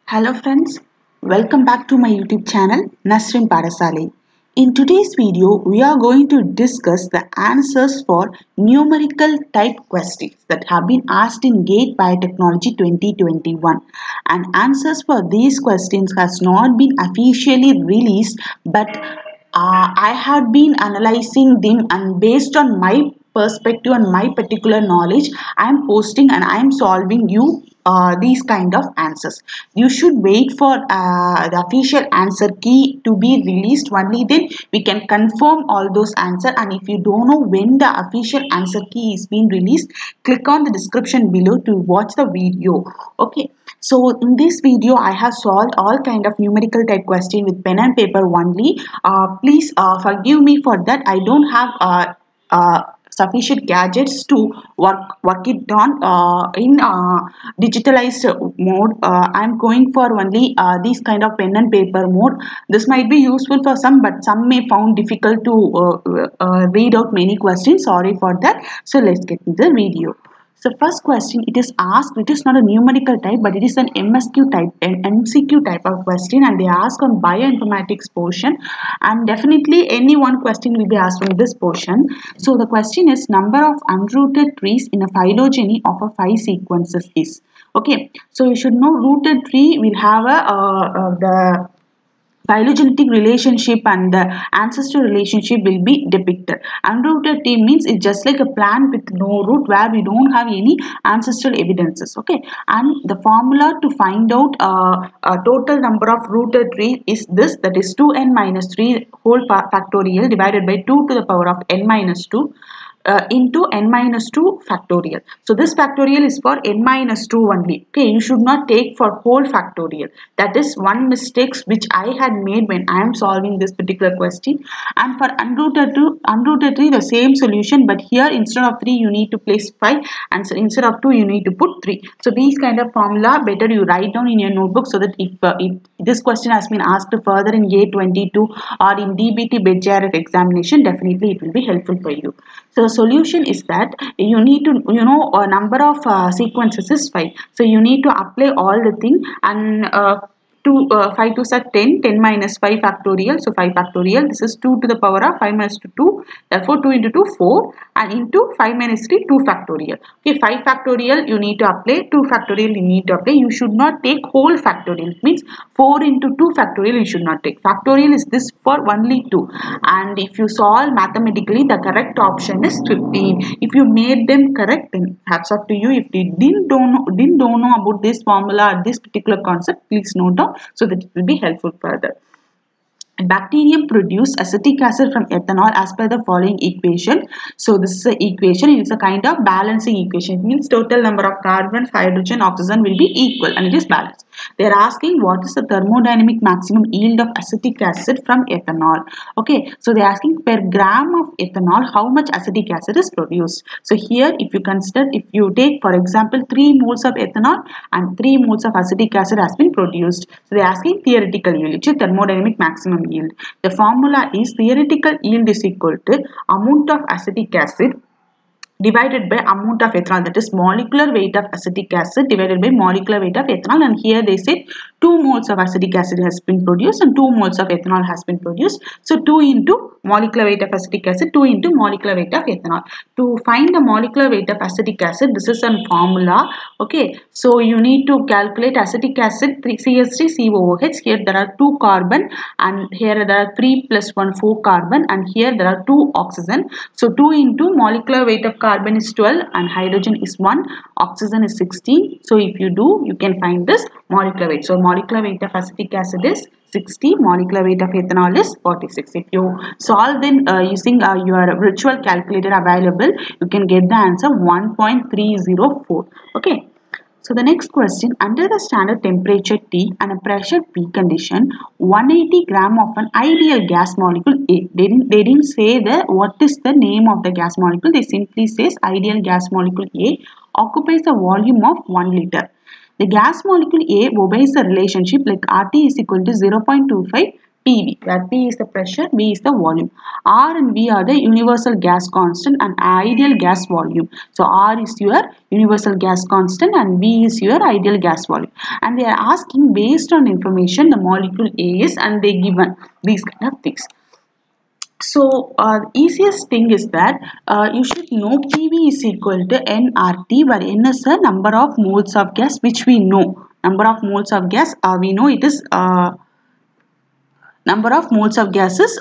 Hello friends, welcome back to my YouTube channel Nasrin Parasale. In today's video, we are going to discuss the answers for numerical type questions that have been asked in GATE Biotechnology 2021. And answers for these questions has not been officially released, but I have been analyzing them, and based on my perspective and my particular knowledge, I am posting and I am solving you these kind of answers. You should wait for the official answer key to be released. Only then we can confirm all those answers. And if you don't know when the official answer key is being released, click on the description below to watch the video. Okay. So in this video, I have solved all kind of numerical type question with pen and paper only. Please forgive me for that. I don't have sufficient gadgets to work it on in digitalized mode. I'm going for only these kind of pen and paper mode. This might be useful for some, but some may found difficult to read out many questions. Sorry for that. So let's get into the video. So first question, it is asked, it is not a numerical type, but it is an MSQ type, an MCQ type of question, and they ask on bioinformatics portion, and definitely any one question will be asked from this portion. So the question is, number of unrooted trees in a phylogeny of a 5 sequences is. Okay, so you should know rooted tree will have the phylogenetic relationship and the ancestor relationship will be depicted. Unrooted tree means it's just like a plant with no root where we don't have any ancestral evidences. Okay, and the formula to find out a total number of rooted trees is this, that is 2n minus 3 whole factorial divided by 2 to the power of n minus 2 into n minus 2 factorial. So this factorial is for n minus 2 only. Okay, you should not take for whole factorial. That is one mistake which I had made when I am solving this particular question. And for unrooted tree, the same solution, but here instead of 3 you need to place 5, and so instead of 2 you need to put 3. So these kind of formula better you write down in your notebook, so that if this question has been asked further in GATE 22 or in DBT BEDJRF examination, definitely it will be helpful for you. So the solution is that you need to, a number of sequences is 5. So you need to apply all the thing, and 5 to set 10, 10 minus 5 factorial, so 5 factorial, this is 2 to the power of 5 minus 2, therefore 2 into 2, 4, and into 5 minus 3, 2 factorial. Okay, 5 factorial you need to apply, 2 factorial you need to apply. You should not take whole factorial. It means 4 into 2 factorial you should not take. Factorial is this for only 2, and if you solve mathematically, the correct option is 15. If you made them correct, then hats off to you. If you didn't know about this formula or this particular concept, please note down, so that it will be helpful further. Bacterium produce acetic acid from ethanol as per the following equation. So this is an equation. It is a kind of balancing equation. It means total number of carbon, hydrogen, oxygen will be equal, and it is balanced. They are asking what is the thermodynamic maximum yield of acetic acid from ethanol. Okay, so they are asking per gram of ethanol how much acetic acid is produced. So here if you consider, if you take for example 3 moles of ethanol and 3 moles of acetic acid has been produced. So they are asking theoretical yield, which is thermodynamic maximum yield. The formula is theoretical yield is equal to amount of acetic acid divided by amount of ethanol, that is molecular weight of acetic acid divided by molecular weight of ethanol, and here they said 2 moles of acetic acid has been produced and 2 moles of ethanol has been produced. So 2 into molecular weight of acetic acid, 2 into molecular weight of ethanol. To find the molecular weight of acetic acid, this is a formula. Okay, so you need to calculate acetic acid 3CH3COOH. Here there are 2 carbon, and here there are 3 plus 1 4 carbon, and here there are 2 oxygen. So 2 into molecular weight of carbon is 12 and hydrogen is 1, oxygen is 16. So if you do, you can find this molecular weight. So molecular weight of acetic acid is 60, molecular weight of ethanol is 46. If you solve then using your virtual calculator available, you can get the answer 1.304. Okay. So the next question, under the standard temperature T and a pressure P condition, 180 gram of an ideal gas molecule A. They didn't say what is the name of the gas molecule. They simply says ideal gas molecule A occupies a volume of 1 liter. The gas molecule A obeys a relationship like RT is equal to 0.25 PV, where P is the pressure, V is the volume. R and V are the universal gas constant and ideal gas volume. So R is your universal gas constant and V is your ideal gas volume. And they are asking based on information the molecule A is, and they given these kind of things. So easiest thing is that you should know PV is equal to nRT, where N is the number of moles of gas, which we know. Number of moles of gas, we know it is number of moles of gases.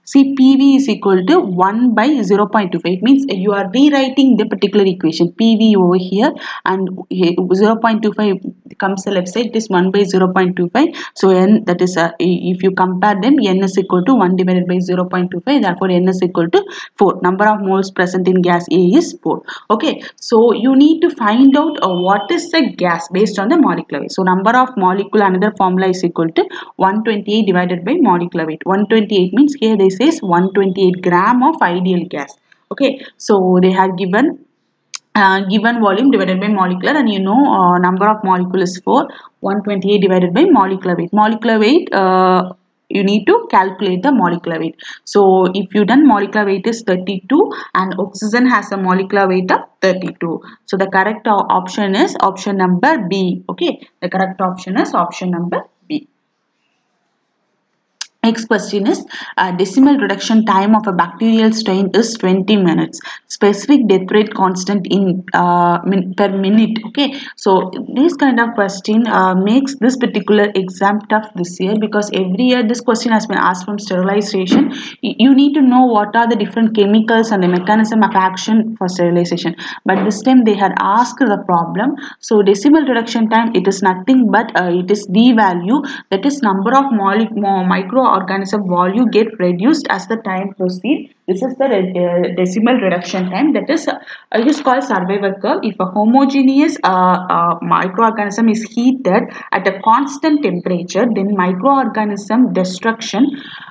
See, PV is equal to 1 by 0.25. It means you are rewriting the particular equation. PV over here and 0.25 comes the left side. It is 1 by 0.25. So N, that is if you compare them, N is equal to 1 divided by 0.25. Therefore N is equal to 4. Number of moles present in gas A is 4. Okay. So you need to find out what is the gas based on the molecular weight. So number of molecule, another formula is equal to 128 divided by molecular weight. 128 means here they says 128 gram of ideal gas. Okay, so they have given volume divided by molecular, and you know number of molecule is 4. 128 divided by molecular weight. Molecular weight, you need to calculate the molecular weight. So if you done, molecular weight is 32 and oxygen has a molecular weight of 32. So the correct option is option number B. Okay, the correct option is option number B. Next question is decimal reduction time of a bacterial strain is 20 minutes. Specific death rate constant in per minute. Okay, so this kind of question makes this particular exam tough this year, because every year this question has been asked from sterilization. You need to know what are the different chemicals and the mechanism of action for sterilization. But this time they had asked the problem. So decimal reduction time, it is nothing but it is D value, that is number of microorganism volume get reduced as the time proceed. This is the decimal reduction time, that is it is called survival curve. If a homogeneous microorganism is heated at a constant temperature, then microorganism destruction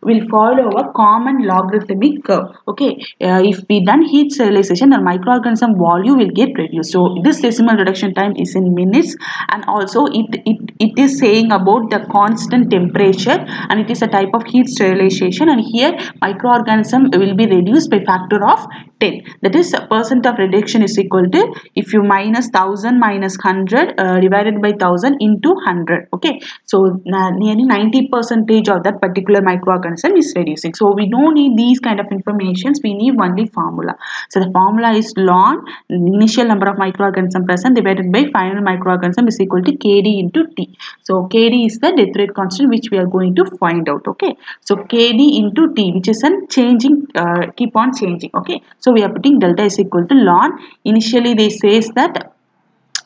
will follow a common logarithmic curve. Okay, if we done heat sterilization, the microorganism volume will get reduced. So this decimal reduction time is in minutes, and also it is saying about the constant temperature, and it is a type of heat sterilization, and here microorganism will be reduced by factor of 10. That is, percent of reduction is equal to, if you minus 1000 minus 100 divided by 1000 into 100. Okay, so nearly 90% of that particular microorganism is reducing. So we don't need these kind of informations, we need only formula. So the formula is ln initial number of microorganism present divided by final microorganism is equal to Kd into T. So Kd is the death rate constant which we are going to find out. Okay, so Kd into T, which is a changing, keep on changing. Okay, so we are putting delta is equal to ln. Initially they says that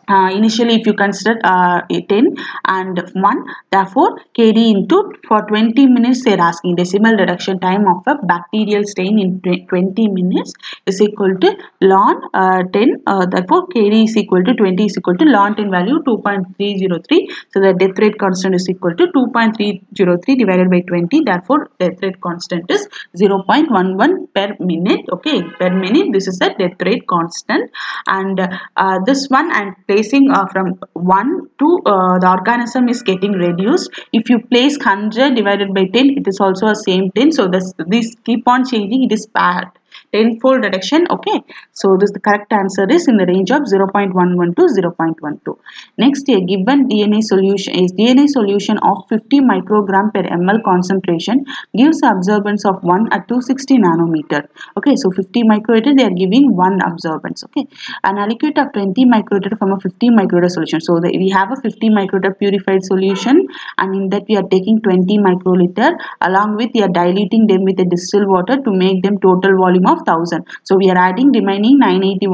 initially if you consider 10 and 1, therefore Kd into, for 20 minutes they are asking decimal reduction time of a bacterial strain in 20 minutes is equal to ln 10, therefore Kd is equal to 20 is equal to ln 10 value 2.303. So the death rate constant is equal to 2.303 divided by 20, therefore death rate constant is 0.11 per minute. Okay, per minute, this is the death rate constant. And this one and placing from 1 to the organism is getting reduced. If you place 100 divided by 10, it is also a same 10. So this keep on changing, it is bad. Tenfold reduction. Okay, so this the correct answer is in the range of 0.11 to 0.12. Next, a given DNA solution is DNA solution of 50 microgram per ml concentration gives absorbance of 1 at 260 nanometer. Okay, so 50 microliter they are giving 1 absorbance. Okay, an aliquot of 20 microliter from a 50 microliter solution. So we have a 50 microliter purified solution, and in that we are taking 20 microliter, along with we are diluting them with a distilled water to make them total volume of 1000. So we are adding remaining 980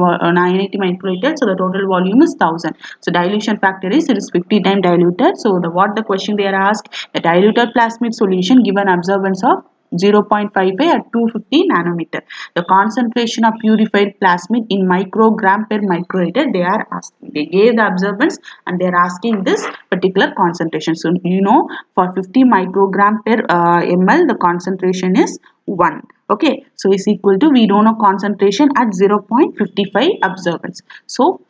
microliter. So the total volume is 1000. So dilution factor is, it is 50 times diluted. So what the question they are asked, a diluted plasmid solution given absorbance of 0.55 at 250 nanometer. The concentration of purified plasmid in microgram per microliter they are asking. They gave the absorbance and they are asking this particular concentration. So you know, for 50 microgram per ml the concentration is 1. Okay, so is equal to, we don't know concentration at 0.55 absorbance. So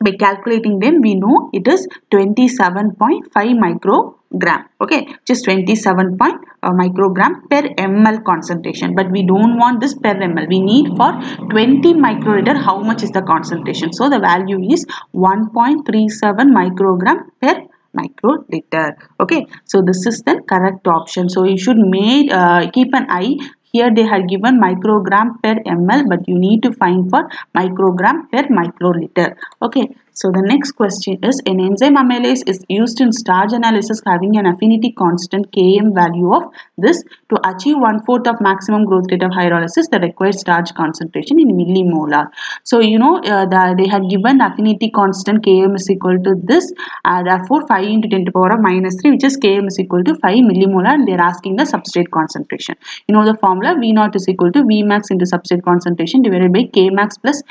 by calculating them, we know it is 27.5 microgram. Okay, just 27 microgram per ml concentration, but we don't want this per ml. We need for 20 microliter how much is the concentration. So the value is 1.37 microgram per microliter. Okay, so this is the correct option. So you should keep an eye. Here they had given microgram per ml, but you need to find for microgram per microliter. Okay, so the next question is, an enzyme amylase is used in starch analysis having an affinity constant Km value of this to achieve 1/4 of maximum growth rate of hydrolysis, the required starch concentration in millimolar. So you know they had given affinity constant Km is equal to this, therefore 5 into 10 to the power of -3, which is Km is equal to 5 millimolar, and they are asking the substrate concentration. You know the formula, V naught is equal to V max into substrate concentration divided by K max plus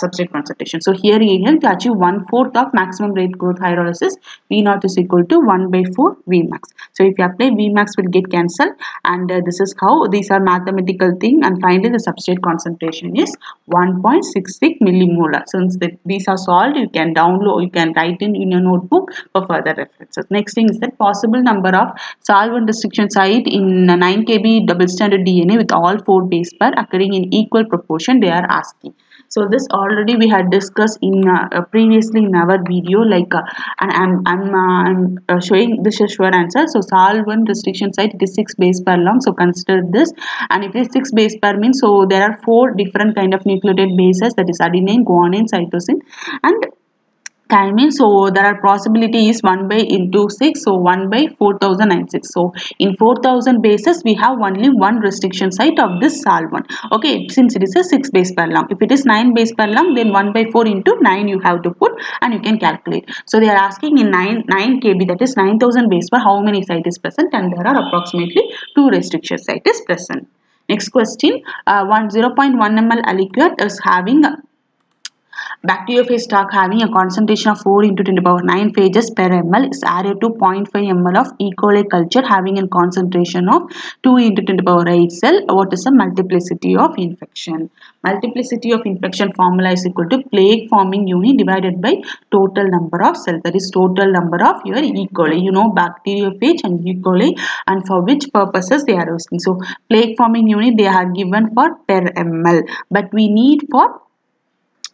substrate concentration. So here again, to achieve 1/4 of maximum rate growth hydrolysis, V naught is equal to 1/4 V max. So if you apply, V max will get cancelled, and this is how these are mathematical thing, and finally the substrate concentration is 1.66 millimolar. Since these are solved, you can download, you can write in your notebook for further references. Next thing is that possible number of solvent restriction site in 9 kb double stranded DNA with all 4 base pair occurring in equal proportion, they are asking. So this already we had discussed in previously in our video, like and I'm showing this is sure answer. So solvent restriction site, it is 6 base pair long, so consider this. And if it is 6 base pair means, so there are 4 different kind of nucleotide bases, that is adenine, guanine, cytosine and thymine. So there are possibility is 1 by into 6, so 1 by 4096. So in 4000 bases we have only one restriction site of this solvent. Okay, since it is a 6 base pair long. If it is 9 base pair long, then 1 by 4 into 9 you have to put, and you can calculate. So they are asking in 9 kb, that is 9000 base pair, how many site is present, and there are approximately 2 restriction site is present. Next question, 0.1 ml aliquot is having bacteriophage stock having a concentration of 4 into 10 to the power 9 phages per ml is added to 0.5 ml of E. coli culture having a concentration of 2 into 10 to the power 8 cell. What is the multiplicity of infection? Multiplicity of infection formula is equal to plaque forming unit divided by total number of cells, that is total number of your E. coli. You know bacteriophage and E. coli, and for which purposes they are using. So plaque forming unit they are given for per ml, but we need for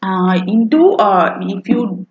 if you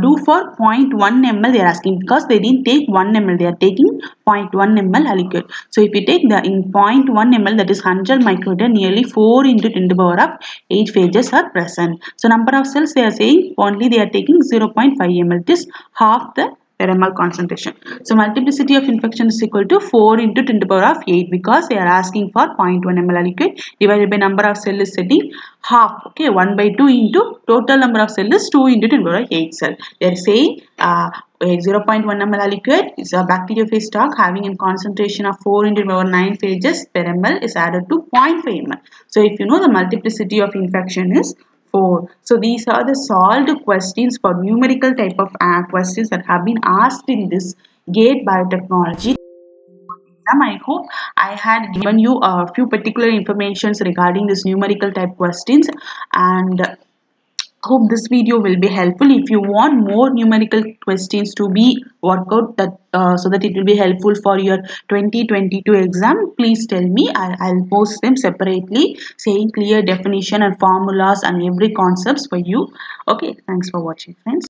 do for 0.1 ml, they are asking, because they didn't take 1 ml, they are taking 0.1 ml aliquot. So if you take the in 0.1 ml, that is 100 microliter, nearly 4 into 10 to the power of 8 phages are present. So number of cells they are saying only they are taking 0.5 ml, it is half the per ml concentration. So multiplicity of infection is equal to 4 into 10 to the power of 8, because they are asking for 0.1 ml aliquot divided by number of cell is setting half. Okay, 1 by 2 into total number of cell is 2 into 10 to the power of 8 cell. They are saying 0.1 ml aliquot is a bacteriophage stock having a concentration of 4 into 10 to the power 9 phages per ml is added to 0.5 ml. So if you know the multiplicity of infection is 4. So these are the solved questions for numerical type of questions that have been asked in this GATE Biotechnology exam. I hope I had given you a few particular informations regarding this numerical type questions, and hope this video will be helpful. If you want more numerical questions to be worked out, that so that it will be helpful for your 2022 exam, please tell me. I'll post them separately, saying clear definition and formulas and every concepts for you. Okay, thanks for watching, friends.